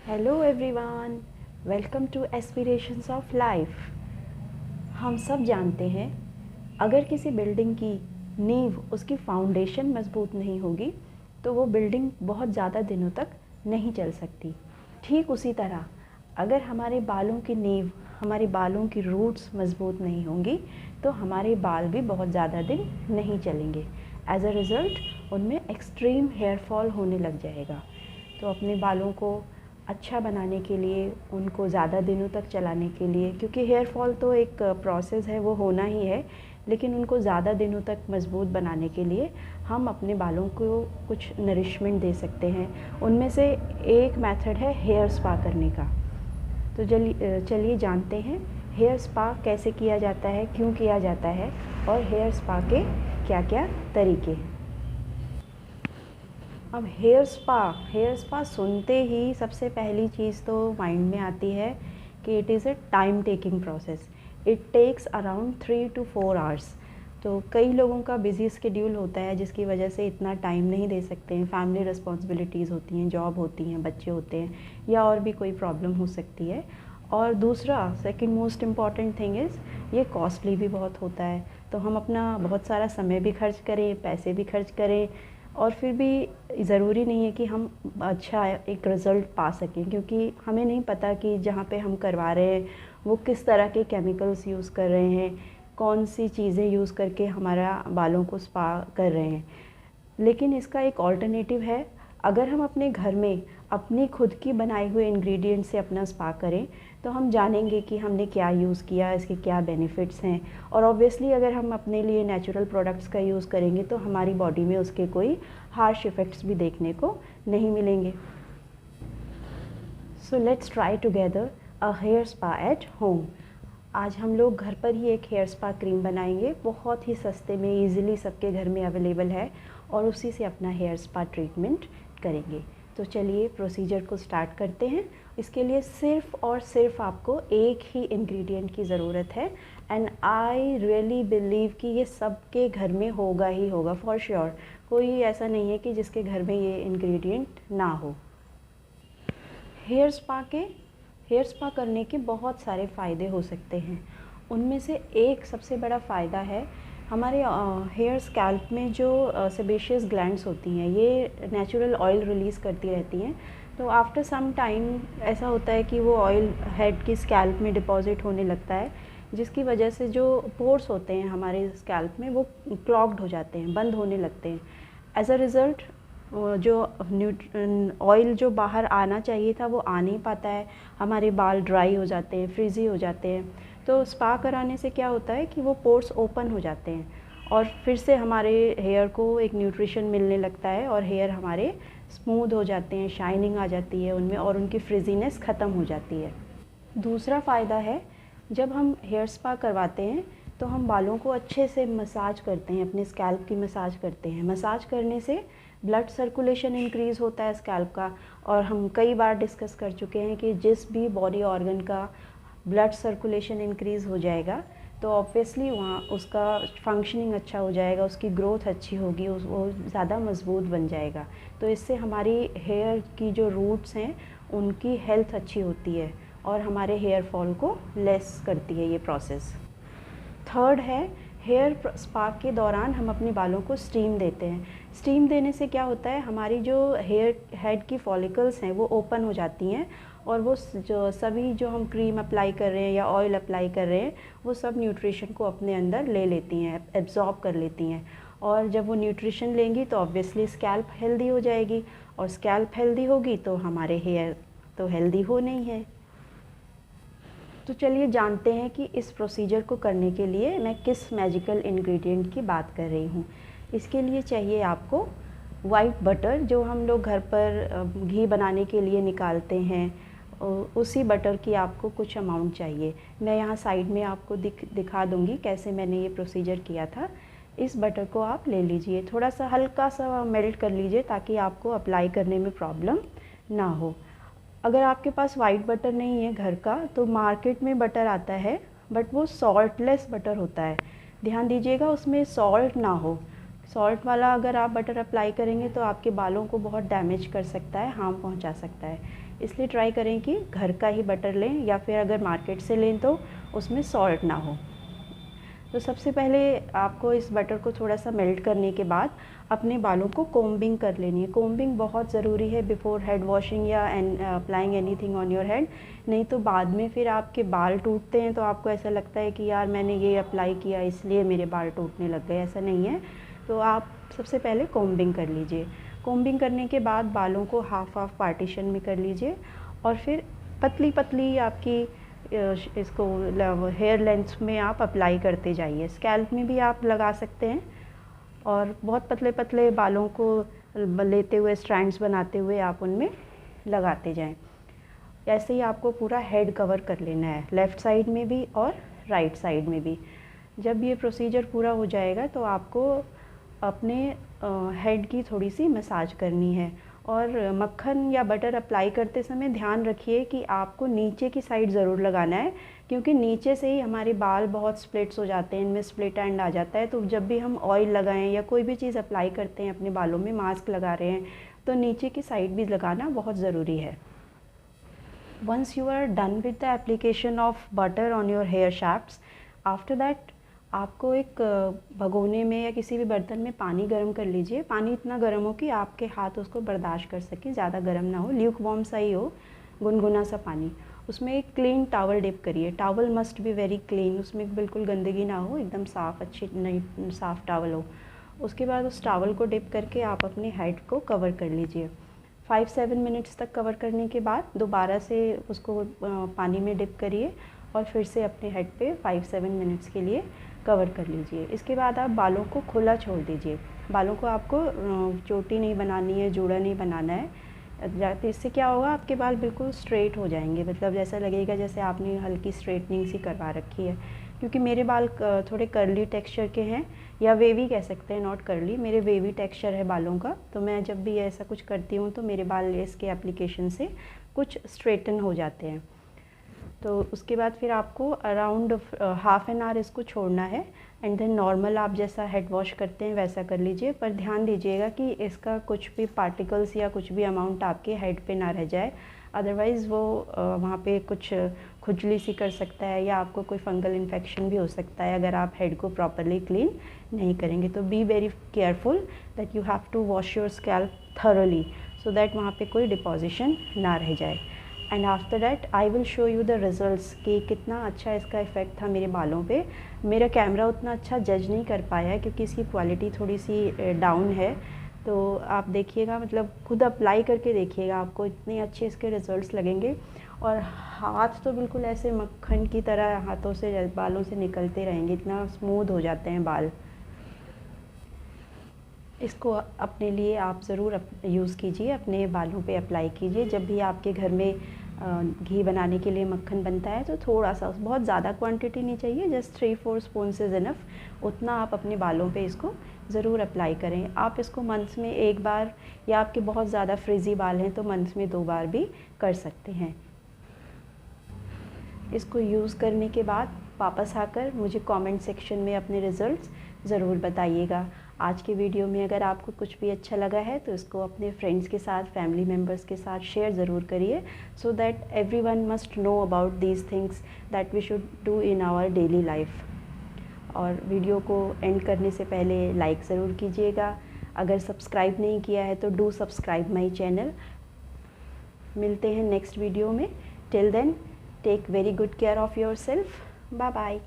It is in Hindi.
Hello everyone, welcome to aspirations of life. हम सब जानते हैं, अगर किसी बिल्डिंग की नींव, उसकी फाउंडेशन मजबूत नहीं होगी तो वो बिल्डिंग बहुत ज़्यादा दिनों तक नहीं चल सकती। ठीक उसी तरह अगर हमारे बालों की नींव, हमारे बालों की रूट्स मजबूत नहीं होंगी तो हमारे बाल भी बहुत ज़्यादा दिन नहीं चलेंगे। एज अ रिज़ल्ट उनमें एक्सट्रीम हेयर फॉल होने लग जाएगा। तो अपने बालों को अच्छा बनाने के लिए, उनको ज़्यादा दिनों तक चलाने के लिए, क्योंकि हेयर फॉल तो एक प्रोसेस है, वो होना ही है, लेकिन उनको ज़्यादा दिनों तक मजबूत बनाने के लिए हम अपने बालों को कुछ नरिशमेंट दे सकते हैं। उनमें से एक मेथड है हेयर स्पा करने का। तो चलिए जानते हैं हेयर स्पा कैसे किया जाता है, क्यों किया जाता है और हेयर स्पा के क्या क्या तरीके हैं। अब हेयर स्पा सुनते ही सबसे पहली चीज़ तो माइंड में आती है कि it is a time taking process. It takes around 3 to 4 hours. तो कई लोगों का बिजी स्केड्यूल होता है जिसकी वजह से इतना टाइम नहीं दे सकते हैं। फैमिली रिस्पॉन्सिबिलिटीज़ होती हैं, जॉब होती हैं, बच्चे होते हैं, या और भी कोई प्रॉब्लम हो सकती है। और दूसरा, second most important thing is ये कॉस्टली भी बहुत होता है। तो हम अपना बहुत सारा समय भी खर्च करें, पैसे भी खर्च करें, और फिर भी ज़रूरी नहीं है कि हम अच्छा एक रिज़ल्ट पा सकें, क्योंकि हमें नहीं पता कि जहाँ पे हम करवा रहे हैं वो किस तरह के केमिकल्स यूज़ कर रहे हैं, कौन सी चीज़ें यूज़ करके हमारा बालों को स्पा कर रहे हैं। लेकिन इसका एक ऑल्टरनेटिव है। अगर हम अपने घर में अपनी खुद की बनाए हुए इंग्रेडिएंट से अपना स्पा करें तो हम जानेंगे कि हमने क्या यूज़ किया, इसके क्या बेनिफिट्स हैं। और ऑब्वियसली अगर हम अपने लिए नेचुरल प्रोडक्ट्स का यूज़ करेंगे तो हमारी बॉडी में उसके कोई हार्श इफ़ेक्ट्स भी देखने को नहीं मिलेंगे। So let's try together a hair spa at home. आज हम लोग घर पर ही एक हेयर स्पा क्रीम बनाएंगे, बहुत ही सस्ते में, इजीली सबके घर में अवेलेबल है, और उसी से अपना हेयर स्पा ट्रीटमेंट करेंगे। तो चलिए प्रोसीजर को स्टार्ट करते हैं। इसके लिए सिर्फ़ और सिर्फ आपको एक ही इंग्रेडिएंट की ज़रूरत है, एंड आई रियली बिलीव कि ये सबके घर में होगा ही होगा, फॉर श्योर। कोई ऐसा नहीं है कि जिसके घर में ये इंग्रेडिएंट ना हो। हेयर स्पा करने के बहुत सारे फ़ायदे हो सकते हैं। उनमें से एक सबसे बड़ा फ़ायदा है, हमारे हेयर स्कैल्प में जो सेबेशियस ग्लैंड्स होती हैं, ये नेचुरल ऑयल रिलीज़ करती रहती हैं। तो आफ्टर सम टाइम ऐसा होता है कि वो ऑयल हेड की स्कैल्प में डिपॉज़िट होने लगता है, जिसकी वजह से जो पोर्स होते हैं हमारे स्कैल्प में वो क्लॉग्ड हो जाते हैं, बंद होने लगते हैं। एज अ रिज़ल्ट जो ऑयल जो बाहर आना चाहिए था वो आ नहीं पाता है, हमारे बाल ड्राई हो जाते हैं, फ्रीज़ी हो जाते हैं। तो स्पा कराने से क्या होता है कि वो पोर्स ओपन हो जाते हैं और फिर से हमारे हेयर को एक न्यूट्रिशन मिलने लगता है, और हेयर हमारे स्मूथ हो जाते हैं, शाइनिंग आ जाती है उनमें, और उनकी फ्रिजीनेस ख़त्म हो जाती है। दूसरा फ़ायदा है, जब हम हेयर स्पा करवाते हैं तो हम बालों को अच्छे से मसाज करते हैं, अपने स्कैल्प की मसाज करते हैं। मसाज करने से ब्लड सर्कुलेशन इंक्रीज़ होता है स्कैल्प का, और हम कई बार डिस्कस कर चुके हैं कि जिस भी बॉडी ऑर्गन का ब्लड सर्कुलेशन इंक्रीज़ हो जाएगा तो ऑब्वियसली वहाँ उसका फंक्शनिंग अच्छा हो जाएगा, उसकी ग्रोथ अच्छी होगी, वो ज़्यादा मजबूत बन जाएगा। तो इससे हमारी हेयर की जो रूट्स हैं उनकी हेल्थ अच्छी होती है, और हमारे हेयर फॉल को लेस करती है ये प्रोसेस। थर्ड है, हेयर स्पा के दौरान हम अपने बालों को स्टीम देते हैं। स्टीम देने से क्या होता है, हमारी जो हेयर हेड की फॉलिकल्स हैं वो ओपन हो जाती हैं, और वो जो हम क्रीम अप्लाई कर रहे हैं या ऑयल अप्लाई कर रहे हैं वो सब न्यूट्रिशन को अपने अंदर ले लेती हैं, एब्जॉर्ब कर लेती हैं। और जब वो न्यूट्रिशन लेंगी तो ऑब्वियसली स्कैल्प हेल्दी हो जाएगी, और स्कैल्प हेल्दी होगी तो हमारे हेयर तो हेल्दी हो नहीं है। तो चलिए जानते हैं कि इस प्रोसीजर को करने के लिए मैं किस मैजिकल इंग्रेडिएंट की बात कर रही हूँ। इसके लिए चाहिए आपको वाइट बटर, जो हम लोग घर पर घी बनाने के लिए निकालते हैं, उसी बटर की आपको कुछ अमाउंट चाहिए। मैं यहाँ साइड में आपको दिखा दूँगी कैसे मैंने ये प्रोसीजर किया था। इस बटर को आप ले लीजिए, थोड़ा सा हल्का सा मेल्ट कर लीजिए ताकि आपको अप्लाई करने में प्रॉब्लम ना हो। अगर आपके पास वाइट बटर नहीं है घर का, तो मार्केट में बटर आता है, बट वो सॉल्टलेस बटर होता है। ध्यान दीजिएगा उसमें सॉल्ट ना हो। सॉल्ट वाला अगर आप बटर अप्लाई करेंगे तो आपके बालों को बहुत डैमेज कर सकता है, हार्म पहुंचा सकता है। इसलिए ट्राई करें कि घर का ही बटर लें, या फिर अगर मार्केट से लें तो उसमें सॉल्ट ना हो। तो सबसे पहले आपको इस बटर को थोड़ा सा मेल्ट करने के बाद अपने बालों को कोम्बिंग कर लेनी है। कोम्बिंग बहुत ज़रूरी है बिफ़ोर हेड वॉशिंग या applying anything on your head, नहीं तो बाद में फिर आपके बाल टूटते हैं तो आपको ऐसा लगता है कि यार मैंने ये अप्लाई किया इसलिए मेरे बाल टूटने लग गए, ऐसा नहीं है। तो आप सबसे पहले कोम्बिंग कर लीजिए। कोम्बिंग करने के बाद बालों को हाफ हाफ पार्टीशन में कर लीजिए, और फिर पतली पतली आपकी इसको हेयर लेंथ में आप अप्लाई करते जाइए। स्कैल्प में भी आप लगा सकते हैं, और बहुत पतले पतले बालों को लेते हुए स्ट्रैंड्स बनाते हुए आप उनमें लगाते जाएं। ऐसे ही आपको पूरा हेड कवर कर लेना है, लेफ़्ट साइड में भी और राइट साइड में भी। जब ये प्रोसीजर पूरा हो जाएगा तो आपको अपने हेड की थोड़ी सी मसाज करनी है। और मक्खन या बटर अप्लाई करते समय ध्यान रखिए कि आपको नीचे की साइड ज़रूर लगाना है, क्योंकि नीचे से ही हमारे बाल बहुत स्प्लिट्स हो जाते हैं, इनमें स्प्लिट एंड आ जाता है। तो जब भी हम ऑयल लगाएं या कोई भी चीज़ अप्लाई करते हैं अपने बालों में, मास्क लगा रहे हैं, तो नीचे की साइड भी लगाना बहुत ज़रूरी है। Once you are done with the application of butter on your hair shafts, after that आपको एक भगोने में या किसी भी बर्तन में पानी गर्म कर लीजिए। पानी इतना गर्म हो कि आपके हाथ उसको बर्दाश्त कर सकें, ज़्यादा गर्म ना हो, ल्यूक वार्म सा ही हो, गुनगुना सा पानी। उसमें एक क्लीन टॉवल डिप करिए। Towel must be very clean, उसमें बिल्कुल गंदगी ना हो, एकदम साफ़, अच्छी नई साफ़ टॉवल हो। उसके बाद उस टॉवल को डिप करके आप अपने हेड को कवर कर लीजिए। 5-7 मिनट्स तक कवर करने के बाद दोबारा से उसको पानी में डिप करिए, और फिर से अपने हेड पे 5-7 मिनट्स के लिए कवर कर लीजिए। इसके बाद आप बालों को खुला छोड़ दीजिए। बालों को आपको चोटी नहीं बनानी है, जूड़ा नहीं बनाना है। तो इससे क्या होगा, आपके बाल बिल्कुल स्ट्रेट हो जाएंगे, मतलब जैसा लगेगा जैसे आपने हल्की स्ट्रेटनिंग सी करवा रखी है। क्योंकि मेरे बाल थोड़े कर्ली टेक्सचर के हैं, या वेवी कह सकते हैं, नॉट कर्ली, मेरे वेवी टेक्सचर है बालों का। तो मैं जब भी ऐसा कुछ करती हूँ तो मेरे बाल इसके एप्लीकेशन से कुछ स्ट्रेटन हो जाते हैं। तो उसके बाद फिर आपको अराउंड हाफ एन आवर इसको छोड़ना है, एंड देन नॉर्मल आप जैसा हेड वॉश करते हैं वैसा कर लीजिए। पर ध्यान दीजिएगा कि इसका कुछ भी पार्टिकल्स या कुछ भी अमाउंट आपके हेड पे ना रह जाए, अदरवाइज़ वो वहाँ पे कुछ खुजली सी कर सकता है, या आपको कोई फंगल इन्फेक्शन भी हो सकता है अगर आप हेड को प्रॉपरली क्लीन नहीं करेंगे। तो be very careful that you have to wash your scalp thoroughly, so that वहाँ पे कोई डिपॉजिशन ना रह जाए। And after that I will show you the results कि कितना अच्छा इसका इफ़ेक्ट था मेरे बालों पे। मेरा कैमरा उतना अच्छा जज नहीं कर पाया है क्योंकि इसकी क्वालिटी थोड़ी सी डाउन है। तो आप देखिएगा, मतलब खुद अप्लाई करके देखिएगा, आपको इतने अच्छे इसके रिज़ल्ट्स लगेंगे। और हाथ तो बिल्कुल ऐसे मक्खन की तरह हाथों से, बालों से निकलते रहेंगे, इतना स्मूथ हो जाते हैं बाल। इसको अपने लिए आप ज़रूर यूज़ कीजिए, अपने बालों पे अप्लाई कीजिए। जब भी आपके घर में घी बनाने के लिए मक्खन बनता है तो थोड़ा सा, बहुत ज़्यादा क्वांटिटी नहीं चाहिए, जस्ट 3-4 स्पून इज़ इनफ। उतना आप अपने बालों पे इसको ज़रूर अप्लाई करें। आप इसको मंथ में 1 बार, या आपके बहुत ज़्यादा फ्रिज़ी बाल हैं तो मंथ में 2 बार भी कर सकते हैं। इसको यूज़ करने के बाद वापस आकर मुझे कमेंट सेक्शन में अपने रिज़ल्ट्स ज़रूर बताइएगा। आज के वीडियो में अगर आपको कुछ भी अच्छा लगा है तो इसको अपने फ्रेंड्स के साथ, फैमिली मेम्बर्स के साथ शेयर ज़रूर करिए, so that everyone must know about these things that we should do in our daily life. और वीडियो को एंड करने से पहले लाइक ज़रूर कीजिएगा। अगर सब्सक्राइब नहीं किया है तो डू सब्सक्राइब माई चैनल। मिलते हैं नेक्स्ट वीडियो में। Till then, take very good care of yourself. Bye bye.